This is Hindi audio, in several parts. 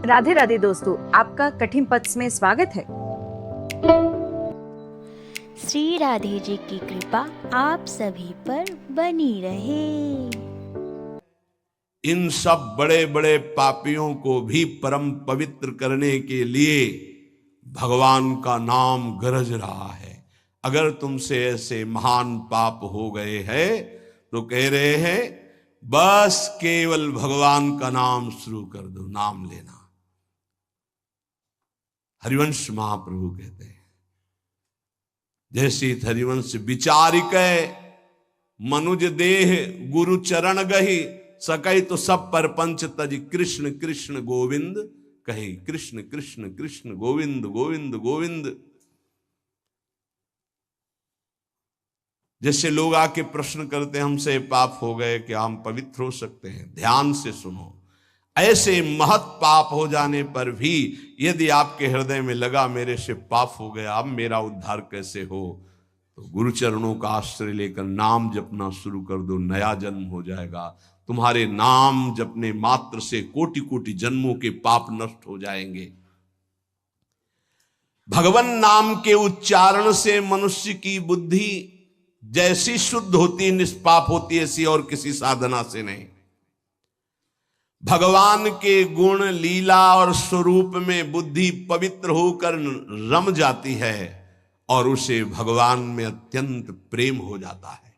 राधे राधे दोस्तों, आपका कठिन पथ में स्वागत है। श्री राधे जी की कृपा आप सभी पर बनी रहे। इन सब बड़े बड़े पापियों को भी परम पवित्र करने के लिए भगवान का नाम गरज रहा है। अगर तुमसे ऐसे महान पाप हो गए हैं तो कह रहे हैं बस केवल भगवान का नाम शुरू कर दो, नाम लेना। हरिवंश महाप्रभु कहते हैं, जैसे हरिवंश विचारिक मनुज देह गुरु चरण गही सकै तो सब पर पंच तज कृष्ण कृष्ण गोविंद कहे। कृष्ण कृष्ण कृष्ण गोविंद गोविंद गोविंद। जैसे लोग आके प्रश्न करते हैं हमसे पाप हो गए, क्या हम पवित्र हो सकते हैं? ध्यान से सुनो, ऐसे महत पाप हो जाने पर भी यदि आपके हृदय में लगा मेरे से पाप हो गया, अब मेरा उद्धार कैसे हो, तो गुरुचरणों का आश्रय लेकर नाम जपना शुरू कर दो, नया जन्म हो जाएगा। तुम्हारे नाम जपने मात्र से कोटि कोटि जन्मों के पाप नष्ट हो जाएंगे। भगवान नाम के उच्चारण से मनुष्य की बुद्धि जैसी शुद्ध होती, निष्पाप होती, ऐसी और किसी साधना से नहीं। भगवान के गुण लीला और स्वरूप में बुद्धि पवित्र होकर रम जाती है और उसे भगवान में अत्यंत प्रेम हो जाता है।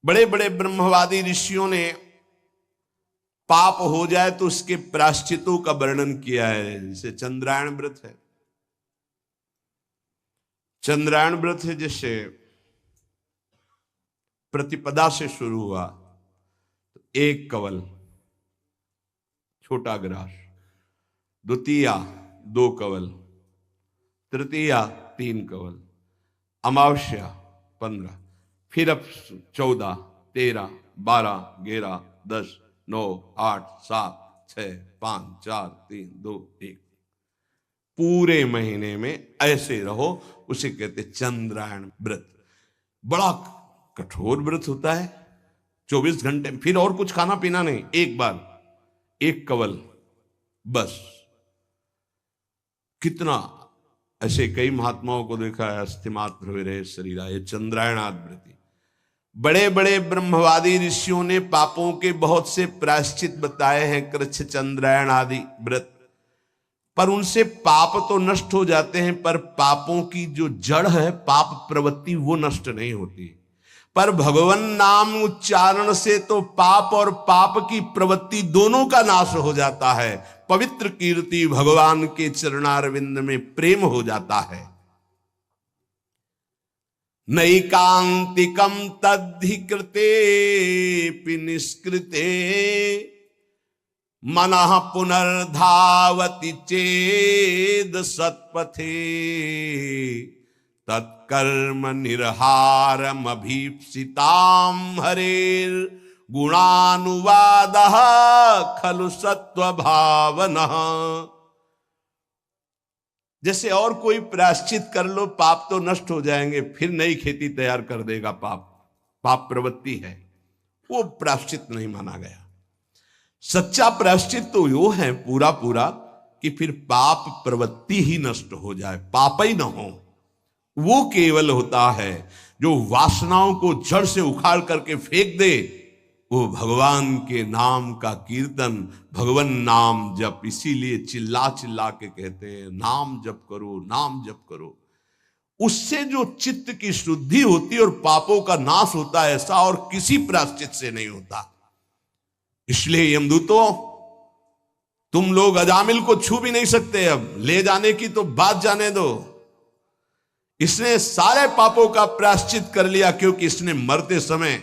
बड़े बड़े ब्रह्मवादी ऋषियों ने पाप हो जाए तो उसके प्रायश्चितों का वर्णन किया है। जैसे चंद्रायण व्रत है, चंद्रायण व्रत है, जैसे प्रतिपदा से शुरू हुआ तो 1 कवल छोटा ग्रास, द्वितीया 2 कवल, तृतीया 3 कवल, अमावस्या 15, फिर अब 14, 13, 12, 11, 10, 9, 8, 7, 6, 5, 4, 3, 2, 1। पूरे महीने में ऐसे रहो, उसे कहते चंद्रायण व्रत। बड़ा कठोर व्रत होता है, 24 घंटे, फिर और कुछ खाना पीना नहीं, एक बार 1 कवल बस। कितना ऐसे कई महात्माओं को देखा है, अस्थिमात्र हुए रहे शरीरा, ये चंद्रायणाव्रति। बड़े बड़े ब्रह्मवादी ऋषियों ने पापों के बहुत से प्रायश्चित बताए हैं, कृच्छ चंद्रायण आदि व्रत, पर उनसे पाप तो नष्ट हो जाते हैं, पर पापों की जो जड़ है, पाप प्रवृत्ति, वो नष्ट नहीं होती। पर भगवान नाम उच्चारण से तो पाप और पाप की प्रवृत्ति दोनों का नाश हो जाता है। पवित्र कीर्ति भगवान के चरणारविंद में प्रेम हो जाता है। नैकांतिकम तद्धिकृते निष्कृते मनः पुनर्धावति चेद सत्पथे तत्कर्म निर्हारम अभीप्सिताम हरेर गुणानुवादः खलु सत्व भावना। जैसे और कोई प्रायश्चित कर लो, पाप तो नष्ट हो जाएंगे, फिर नई खेती तैयार कर देगा पाप। पाप प्रवृत्ति है, वो प्रायश्चित नहीं माना गया। सच्चा प्रायश्चित तो यो है पूरा पूरा कि फिर पाप प्रवृत्ति ही नष्ट हो जाए, पाप ही ना हो। वो केवल होता है जो वासनाओं को जड़ से उखाड़ करके फेंक दे, वो भगवान के नाम का कीर्तन, भगवान नाम जप। इसीलिए चिल्ला चिल्ला के कहते हैं नाम जप करो, नाम जप करो। उससे जो चित्त की शुद्धि होती और पापों का नाश होता है, ऐसा और किसी प्रायश्चित से नहीं होता। इसलिए यमदूतों, तुम लोग अजामिल को छू भी नहीं सकते, अब ले जाने की तो बात जाने दो। इसने सारे पापों का प्रायश्चित कर लिया, क्योंकि इसने मरते समय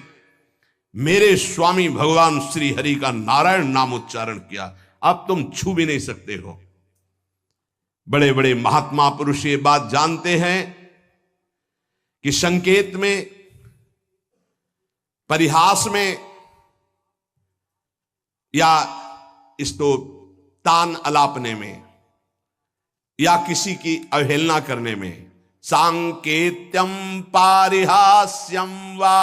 मेरे स्वामी भगवान श्री हरि का नारायण नाम उच्चारण किया। अब तुम छू भी नहीं सकते हो। बड़े बड़े महात्मा पुरुष ये बात जानते हैं कि संकेत में, परिहास में या इसको तान अलापने में या किसी की अवहेलना करने में, सांकेत्यम पारिहास्यम वा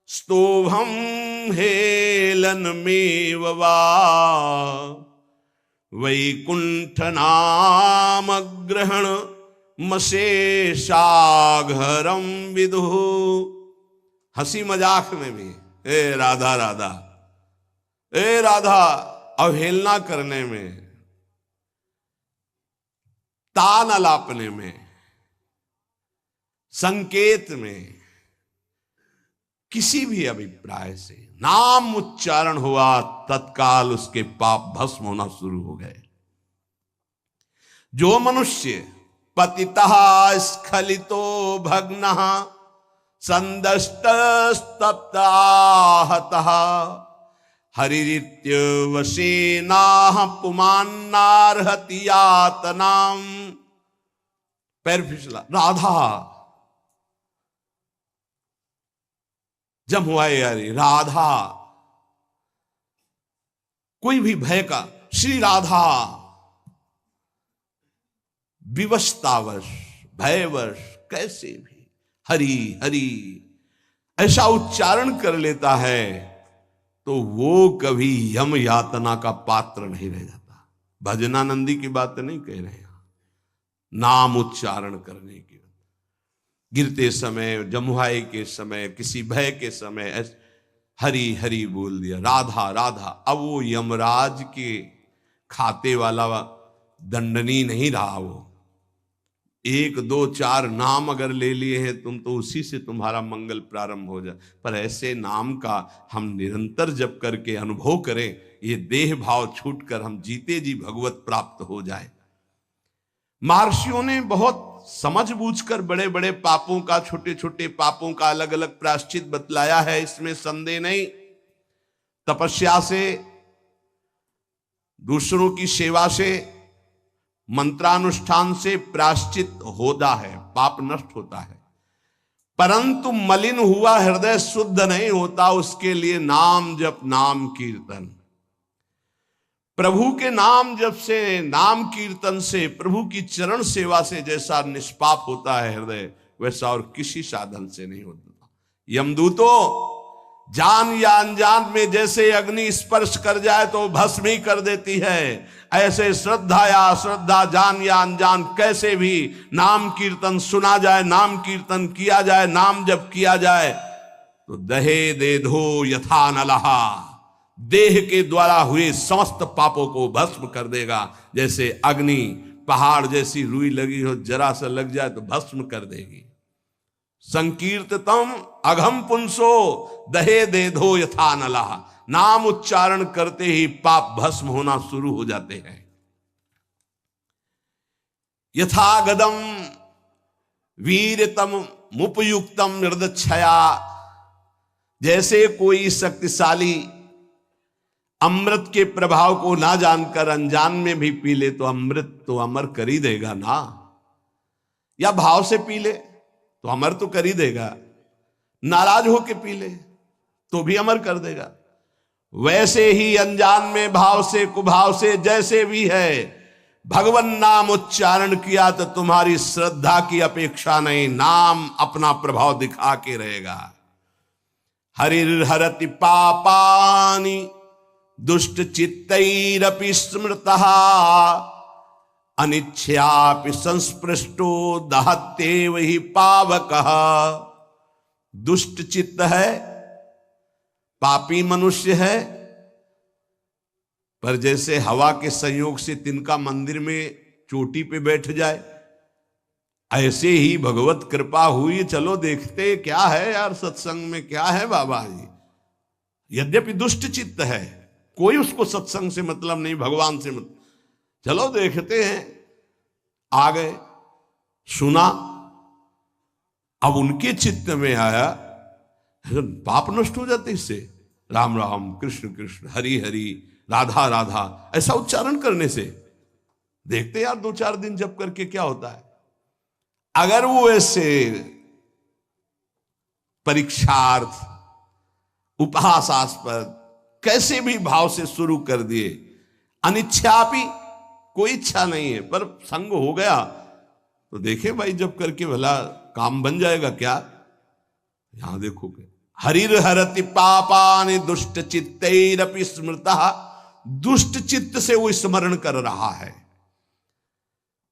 स्तोभम हेलनमेव वा वैकुंठ नाम ग्रहण मशेषाघरम विदु। हंसी मजाक में भी ए राधा राधा, ए राधा, अवहेलना करने में, तान अलापने में, संकेत में, किसी भी अभिप्राय से नाम उच्चारण हुआ तत्काल उसके पाप भस्म होना शुरू हो गए। जो मनुष्य पतितः स्खलितो भग्नः संदष्टस्तप्ताहतः हरिरित्यवशेनाः पुमान्नार्हति यातनाम्। पैर फिसला, राधा जब हुआ यारी राधा, कोई भी भय का, श्री राधा विवशतावश भयवश कैसे भी हरि हरि ऐसा उच्चारण कर लेता है तो वो कभी यम यातना का पात्र नहीं रह जाता। भजनानंदी की बात नहीं कह रहे हैं, नाम उच्चारण करने की, गिरते समय, जमुहाई के समय, किसी भय के समय हरि हरि बोल दिया, राधा राधा। अब वो यमराज के खाते वाला दंडनी नहीं रहा। वो 1 2 4 नाम अगर ले लिए हैं तुम तो उसी से तुम्हारा मंगल प्रारंभ हो जाए। पर ऐसे नाम का हम निरंतर जप करके अनुभव करें, ये देह भाव छूटकर हम जीते जी भगवत प्राप्त हो जाए। महर्षियों ने बहुत समझ बूझकर बड़े बड़े पापों का, छोटे छोटे पापों का अलग अलग प्रायश्चित बतलाया है, इसमें संदेह नहीं। तपस्या से, दूसरों की सेवा से, मंत्रानुष्ठान से प्रायश्चित होता है, पाप नष्ट होता है। परंतु मलिन हुआ हृदय शुद्ध नहीं होता, उसके लिए नाम जप, नाम कीर्तन, प्रभु के नाम जप से, नाम कीर्तन से, प्रभु की चरण सेवा से जैसा निष्पाप होता है हृदय, वैसा और किसी साधन से नहीं होता। यमदूतों जान या अनजान में जैसे अग्नि स्पर्श कर जाए तो भस्म ही कर देती है, ऐसे श्रद्धा या अश्रद्धा, जान या अनजान, कैसे भी नाम कीर्तन सुना जाए, नाम कीर्तन किया जाए, नाम जप किया जाए तो दहे दे धो यथा नलहा, देह के द्वारा हुए समस्त पापों को भस्म कर देगा। जैसे अग्नि पहाड़ जैसी रुई लगी हो, जरा सा लग जाए तो भस्म कर देगी। संकीर्ततम अघम पुंसो दहे दे धो यथा नलः, नाम उच्चारण करते ही पाप भस्म होना शुरू हो जाते हैं। यथा गदम वीरतम मुपयुक्तम निर्दक्षया, जैसे कोई शक्तिशाली अमृत के प्रभाव को ना जानकर अनजान में भी पी ले तो अमृत तो अमर कर ही देगा ना, या भाव से पी ले तो अमर तो कर ही देगा, नाराज होके पी ले तो भी अमर कर देगा। वैसे ही अनजान में, भाव से, कुभाव से, जैसे भी है, भगवान नाम उच्चारण किया तो तुम्हारी श्रद्धा की अपेक्षा नहीं, नाम अपना प्रभाव दिखा के रहेगा। हरिर्हरति पापानि दुष्ट चित्तैरपि स्मृतः, अनिच्छयापि संस्पृष्टो दहत्येव हि पावकः। दुष्ट चित्त है, पापी मनुष्य है, पर जैसे हवा के संयोग से तिनका मंदिर में चोटी पे बैठ जाए, ऐसे ही भगवत कृपा हुई, चलो देखते क्या है यार, सत्संग में क्या है बाबा जी। यद्यपि दुष्ट चित्त है, कोई उसको सत्संग से मतलब नहीं, भगवान से मतलब, चलो देखते हैं। आ गए, सुना, अब उनके चित्त में आया, पाप नष्ट हो जाते इससे। राम राम, कृष्ण कृष्ण, हरि हरि, राधा राधा, ऐसा उच्चारण करने से देखते यार 2-4 दिन जप करके क्या होता है। अगर वो ऐसे परीक्षार्थ, उपहासास्पद, कैसे भी भाव से शुरू कर दिए, अनिच्छापि, कोई इच्छा नहीं है, पर संग हो गया तो देखे भाई जब करके भला काम बन जाएगा क्या। यहां देखोगे, हरिर्हरति पापानि दुष्ट चित्तैरपि स्मृतः दुष्ट चित्त से वो स्मरण कर रहा है,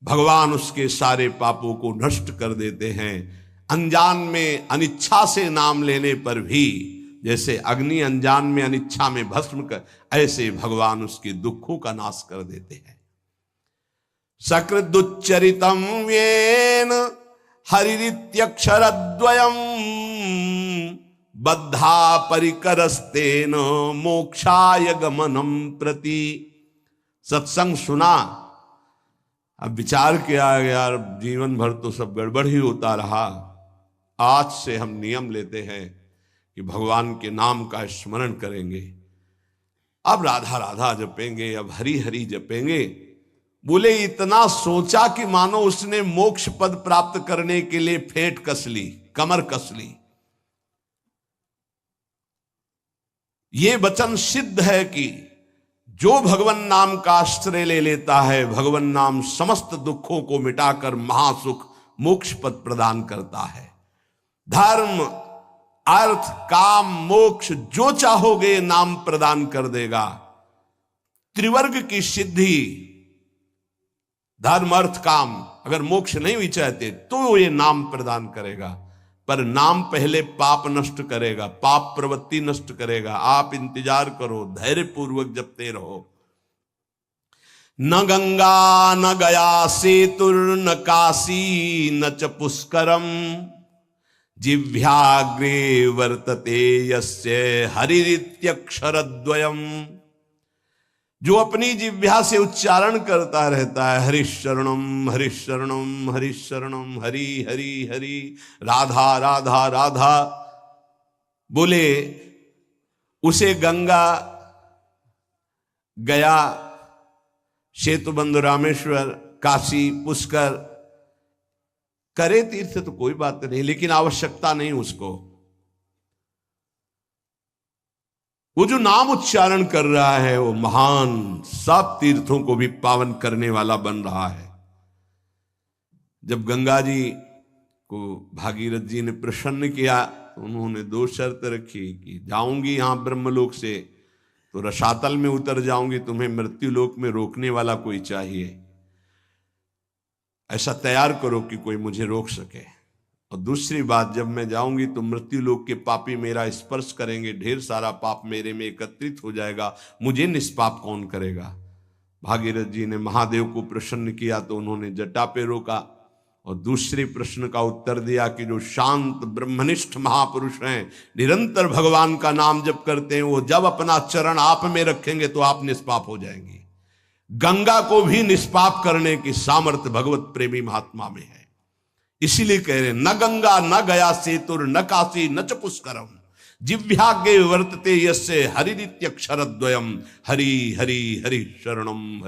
भगवान उसके सारे पापों को नष्ट कर देते हैं। अनजान में अनिच्छा से नाम लेने पर भी, जैसे अग्नि अनजान में अनिच्छा में भस्म कर, ऐसे भगवान उसके दुखों का नाश कर देते हैं। सकृदुच्चरितम येन हरिरित्यक्षरद्वयम् बद्धा परिकरस्तेन मोक्षाय गमनम प्रति। सत्संग सुना, अब विचार किया यार जीवन भर तो सब गड़बड़ ही होता रहा, आज से हम नियम लेते हैं कि भगवान के नाम का स्मरण करेंगे, अब राधा राधा जपेंगे, अब हरि हरि जपेंगे। बोले इतना सोचा कि मानो उसने मोक्ष पद प्राप्त करने के लिए फेंट कस ली, कमर कस ली। ये वचन सिद्ध है कि जो भगवान नाम का आश्रय ले लेता है, भगवान नाम समस्त दुखों को मिटाकर महासुख मोक्ष पद प्रदान करता है। धर्म अर्थ काम मोक्ष जो चाहोगे नाम प्रदान कर देगा। त्रिवर्ग की सिद्धि, धर्म अर्थ काम, अगर मोक्ष नहीं भी चाहते तो ये नाम प्रदान करेगा। पर नाम पहले पाप नष्ट करेगा, पाप प्रवृत्ति नष्ट करेगा। आप इंतजार करो, धैर्य पूर्वक जपते रहो। न गंगा न गया सेतुर न काशी न च पुष्करम जिह्वाग्रे वर्तते यस्य हरिरित्यक्षरद्वयम्। जो अपनी जिह्वा से उच्चारण करता रहता है, हरिशरणम हरिशरणम हरिशरणम, हरि हरि हरि, राधा राधा राधा, बोले उसे गंगा, गया, सेतुबंध, रामेश्वर, काशी, पुष्कर करे तीर्थ तो कोई बात नहीं, लेकिन आवश्यकता नहीं उसको। वो जो नाम उच्चारण कर रहा है वो महान सब तीर्थों को भी पावन करने वाला बन रहा है। जब गंगा जी को भागीरथ जी ने प्रसन्न किया तो उन्होंने दो शर्त रखी कि जाऊंगी यहां ब्रह्मलोक से तो रसातल में उतर जाऊंगी, तुम्हें मृत्युलोक में रोकने वाला कोई चाहिए, ऐसा तैयार करो कि कोई मुझे रोक सके। और दूसरी बात, जब मैं जाऊंगी तो मृत्युलोक के पापी मेरा स्पर्श करेंगे, ढेर सारा पाप मेरे में एकत्रित हो जाएगा, मुझे निष्पाप कौन करेगा। भागीरथ जी ने महादेव को प्रसन्न किया तो उन्होंने जटा पे रोका और दूसरे प्रश्न का उत्तर दिया कि जो शांत ब्रह्मनिष्ठ महापुरुष हैं, निरंतर भगवान का नाम जप करते हैं, वो जब अपना चरण आप में रखेंगे तो आप निष्पाप हो जाएंगे। गंगा को भी निष्पाप करने की सामर्थ्य भगवत प्रेमी महात्मा में है। इसीलिए कह रहे न गंगा न गया सेतुर न काशी न च पुष्करम जिह्वाग्रे वर्तते यस्य हरिरित्यक्षरद्वयम्। हरि हरि हरि शरणम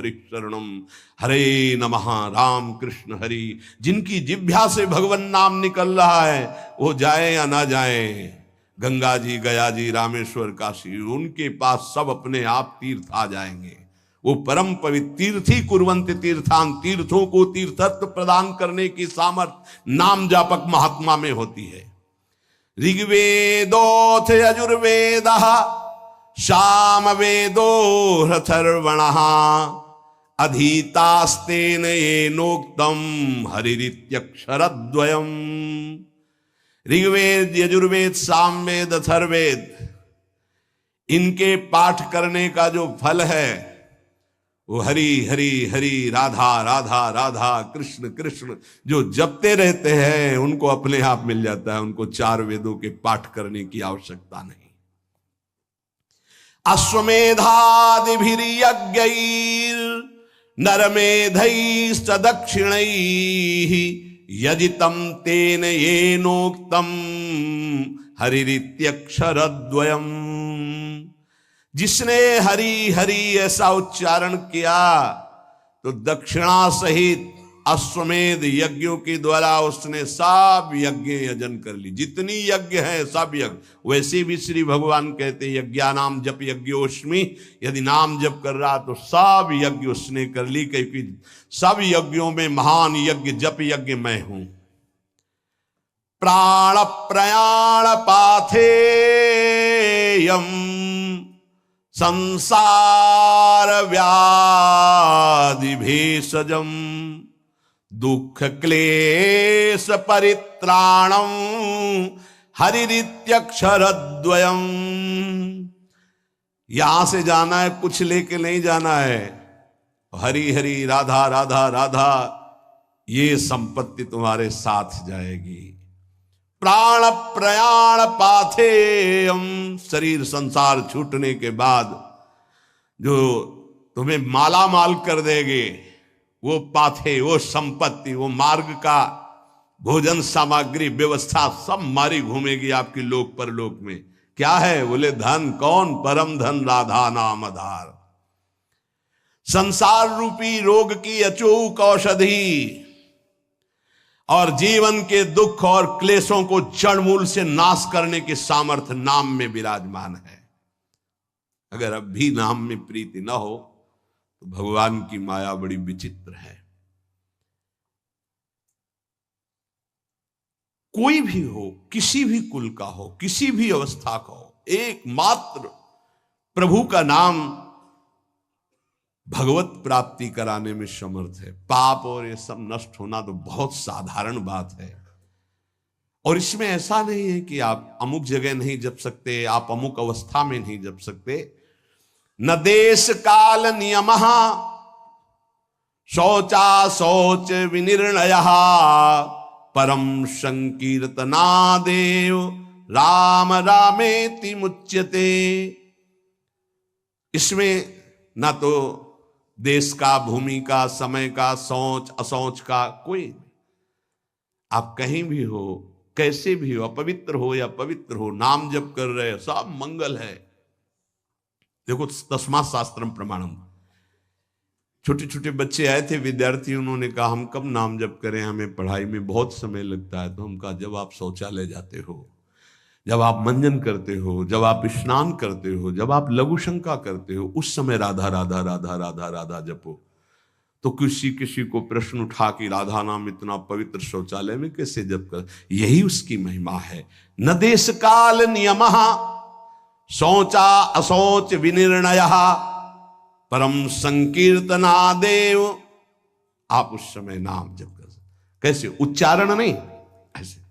हरे नमः। राम कृष्ण हरि। जिनकी जिह्वा से भगवान नाम निकल रहा है वो जाए या ना जाए, गंगा जी, गया जी, रामेश्वर, काशी, उनके पास सब अपने आप तीर्थ आ जाएंगे। वो परम पवित्र तीर्थी कुर्वन्ति तीर्थान, तीर्थों को तीर्थत्व प्रदान करने की सामर्थ्य नाम जापक महात्मा में होती है। ऋग्वेदोथ यजुर्वेदः सामवेदो ह्यथर्वणः अधीतास्तेन येनोक्तम हरिरित्यक्षरद्वयम्। ऋग्वेद, यजुर्वेद, सामवेद, अथर्ववेद, इनके पाठ करने का जो फल है वो हरि हरि हरि, राधा राधा राधा, कृष्ण कृष्ण जो जपते रहते हैं उनको अपने आप मिल जाता है। उनको चार वेदों के पाठ करने की आवश्यकता नहीं। अश्वमेधादिभिर्यज्ञैर् नरमेधैश्च दक्षिणैः यजितं तेन येनोक्तं हरिरित्यक्षरद्वयम्। जिसने हरि हरि ऐसा उच्चारण किया तो दक्षिणा सहित अश्वमेध यज्ञों के द्वारा उसने सब यज्ञ यजन कर ली। जितनी यज्ञ है सब यज्ञ। वैसे भी श्री भगवान कहते यज्ञानाम जप यज्ञोस्मि, यदि नाम जप कर रहा तो सब यज्ञ उसने कर ली, क्योंकि सब यज्ञों में महान यज्ञ जप यज्ञ मैं हूं। प्राण प्रयाण पाथेयम संसार व्याधि भेषजम दुख क्लेश परित्राणम हरिरित्यक्षरद्वयम। यहां से जाना है, कुछ लेके नहीं जाना है। हरि हरि राधा राधा राधा, ये संपत्ति तुम्हारे साथ जाएगी। प्राण प्रयाण पाथेयम, शरीर संसार छूटने के बाद जो तुम्हें माला माल कर देंगे, वो पाथे, वो संपत्ति, वो मार्ग का भोजन सामग्री व्यवस्था सब मारी घूमेगी आपकी लोक परलोक में। क्या है? बोले धन। कौन? परम धन राधा नाम आधार। संसार रूपी रोग की अचूक औषधि और जीवन के दुख और क्लेशों को जड़ मूल से नाश करने के सामर्थ्य नाम में विराजमान है। अगर अब भी नाम में प्रीति न हो तो भगवान की माया बड़ी विचित्र है। कोई भी हो, किसी भी कुल का हो, किसी भी अवस्था का हो, एकमात्र प्रभु का नाम भगवत प्राप्ति कराने में समर्थ है। पाप और ये सब नष्ट होना तो बहुत साधारण बात है। और इसमें ऐसा नहीं है कि आप अमुक जगह नहीं जप सकते, आप अमुक अवस्था में नहीं जप सकते। न देश काल नियमः शौचा शौच विनिर्णयः परम संकीर्तनादेव राम रामेति मुच्यते। इसमें ना तो देश का, भूमि का, समय का, सोच असोच का कोई, आप कहीं भी हो, कैसे भी हो, अपवित्र हो या पवित्र हो, नाम जप कर रहे हो, सब मंगल है। देखो तस्मात् शास्त्रम प्रमाणम। छोटे छोटे बच्चे आए थे, विद्यार्थी, उन्होंने कहा हम कब नाम जप करें, हमें पढ़ाई में बहुत समय लगता है। तो हम कहा जब आप शौचालय जाते हो, जब आप मंजन करते हो, जब आप स्नान करते हो, जब आप लघु शंका करते हो, उस समय राधा राधा राधा राधा राधा जपो। तो किसी को प्रश्न उठा कि राधा नाम इतना पवित्र शौचालय में कैसे जप कर? यही उसकी महिमा है। न देश काल नियमः शौचा अशौच विनिर्णयः परम संकीर्तनादेव। आप उस समय नाम जप कर सकते। कैसे? उच्चारण नहीं, ऐसे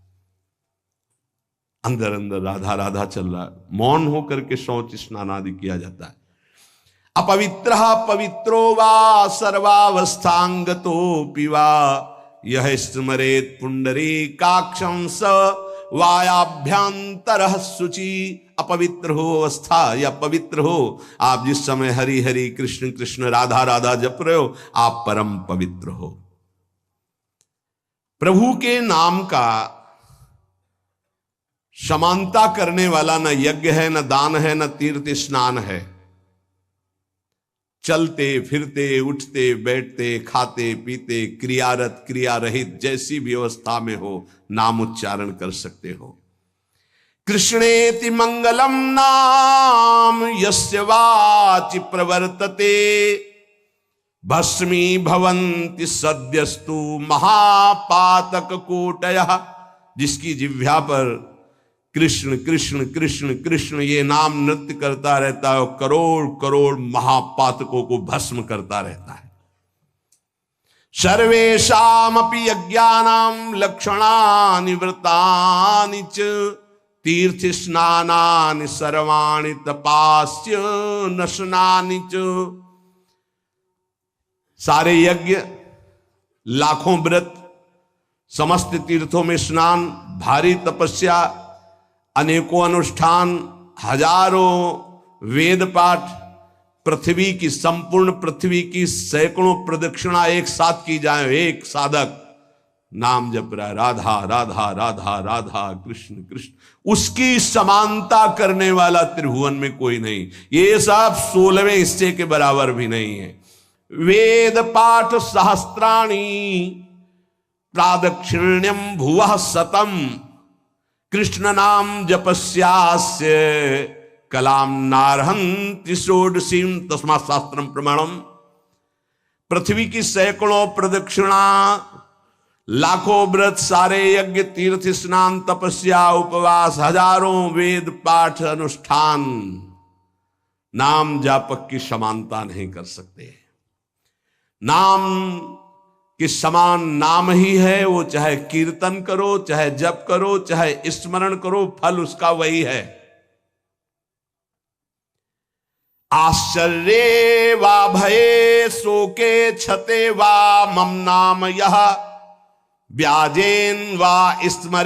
अंदर अंदर राधा राधा चल रहा है। मौन होकर के शौच स्नान आदि किया जाता है। अपवित्रः पवित्रो वा सर्वावस्थांगतोऽपि वा यह स्मरेत् पुंडरीकाक्षं स वायाभ्यंतरः शुचि। अपवित्र हो अवस्था या पवित्र हो, आप जिस समय हरि हरि कृष्ण कृष्ण राधा राधा जप रहे हो, आप परम पवित्र हो। प्रभु के नाम का समानता करने वाला न यज्ञ है, न दान है, न तीर्थ स्नान है। चलते फिरते, उठते बैठते, खाते पीते, क्रियारत क्रिया रहित, जैसी भी अवस्था में हो, नाम उच्चारण कर सकते हो। कृष्णेति मंगलम नाम यस्य वाचि प्रवर्तते भस्मी भवन्ति सद्यस्तु महापातक कोटयः। जिसकी जिह्वा पर कृष्ण कृष्ण कृष्ण कृष्ण ये नाम नृत्य करता रहता है, करोड़ करोड़ महापातकों को भस्म करता रहता है। सर्वेषामपि यज्ञानां लक्षणानि व्रतानि च तीर्थ स्नानानि सर्वाणि तपास्य नशनानि च। सारे यज्ञ, लाखों व्रत, समस्त तीर्थों में स्नान, भारी तपस्या, अनेकों अनुष्ठान, हजारों वेद पाठ, पृथ्वी की, संपूर्ण पृथ्वी की सैकड़ों प्रदक्षिणा एक साथ की जाए। एक साधक नाम जप रहा है, राधा राधा राधा राधा कृष्ण कृष्ण, उसकी समानता करने वाला त्रिभुवन में कोई नहीं। ये सब 16वें हिस्से के बराबर भी नहीं है। वेद पाठ सहस्त्राणि प्रादक्षिण्यम भुवः शतम कृष्ण नाम जपस्यास्य कलाम नारहन्ति षोडशीम तस्मात् शास्त्रम प्रमाणम। पृथ्वी की सैकड़ों प्रदक्षिणा, लाखों व्रत, सारे यज्ञ, तीर्थ स्नान, तपस्या, उपवास, हजारों वेद पाठ अनुष्ठान नाम जापक की समानता नहीं कर सकते। नाम के समान नाम ही है, वो चाहे कीर्तन करो, चाहे जप करो, चाहे स्मरण करो, फल उसका वही है। आश्चर्ये वा भये शोके छते वा मम नाम यह व्याजेन वा स्मरे